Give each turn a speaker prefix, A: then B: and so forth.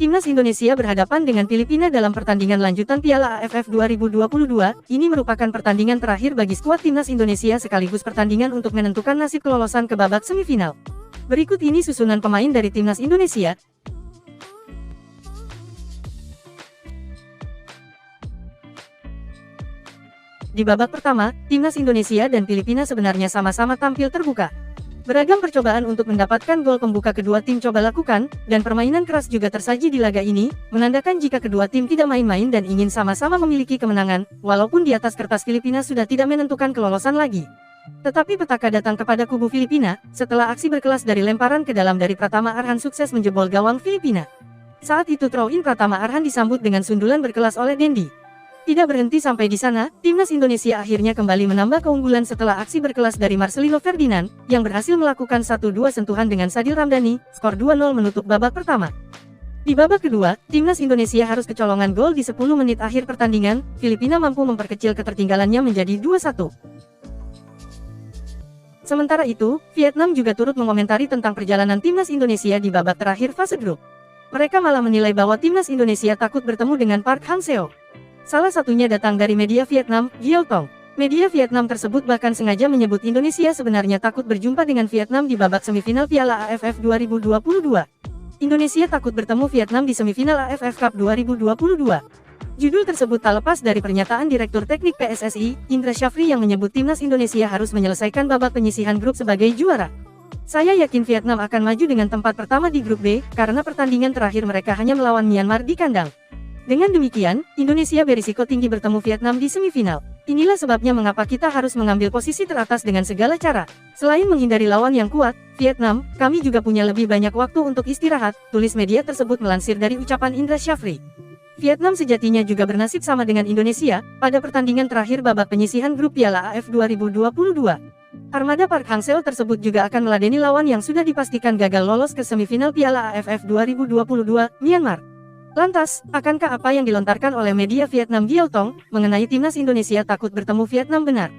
A: Timnas Indonesia berhadapan dengan Filipina dalam pertandingan lanjutan Piala AFF 2022. Ini merupakan pertandingan terakhir bagi skuad Timnas Indonesia sekaligus pertandingan untuk menentukan nasib kelolosan ke babak semifinal. Berikut ini susunan pemain dari Timnas Indonesia. Di babak pertama, Timnas Indonesia dan Filipina sebenarnya sama-sama tampil terbuka. Beragam percobaan untuk mendapatkan gol pembuka kedua tim coba lakukan, dan permainan keras juga tersaji di laga ini, menandakan jika kedua tim tidak main-main dan ingin sama-sama memiliki kemenangan, walaupun di atas kertas Filipina sudah tidak menentukan kelolosan lagi. Tetapi petaka datang kepada kubu Filipina, setelah aksi berkelas dari lemparan ke dalam dari Pratama Arhan sukses menjebol gawang Filipina. Saat itu throw-in Pratama Arhan disambut dengan sundulan berkelas oleh Dendi. Tidak berhenti sampai di sana, Timnas Indonesia akhirnya kembali menambah keunggulan setelah aksi berkelas dari Marcelino Ferdinand, yang berhasil melakukan 1-2 sentuhan dengan Sadil Ramdhani, skor 2-0 menutup babak pertama. Di babak kedua, Timnas Indonesia harus kecolongan gol di 10 menit akhir pertandingan, Filipina mampu memperkecil ketertinggalannya menjadi 2-1. Sementara itu, Vietnam juga turut mengomentari tentang perjalanan Timnas Indonesia di babak terakhir fase grup. Mereka malah menilai bahwa Timnas Indonesia takut bertemu dengan Park Hang-seo. Salah satunya datang dari media Vietnam, Gio Tong. Media Vietnam tersebut bahkan sengaja menyebut Indonesia sebenarnya takut berjumpa dengan Vietnam di babak semifinal Piala AFF 2022. Indonesia takut bertemu Vietnam di semifinal AFF Cup 2022. Judul tersebut tak lepas dari pernyataan Direktur Teknik PSSI, Indra Syafri yang menyebut Timnas Indonesia harus menyelesaikan babak penyisihan grup sebagai juara. Saya yakin Vietnam akan maju dengan tempat pertama di grup B, karena pertandingan terakhir mereka hanya melawan Myanmar di kandang. Dengan demikian, Indonesia berisiko tinggi bertemu Vietnam di semifinal. Inilah sebabnya mengapa kita harus mengambil posisi teratas dengan segala cara. Selain menghindari lawan yang kuat, Vietnam, kami juga punya lebih banyak waktu untuk istirahat, tulis media tersebut melansir dari ucapan Indra Syafri. Vietnam sejatinya juga bernasib sama dengan Indonesia, pada pertandingan terakhir babak penyisihan grup Piala AFF 2022. Armada Park Hang-seo tersebut juga akan meladeni lawan yang sudah dipastikan gagal lolos ke semifinal Piala AFF 2022, Myanmar. Lantas, akankah apa yang dilontarkan oleh media Vietnam Gio Tong mengenai Timnas Indonesia takut bertemu Vietnam benar?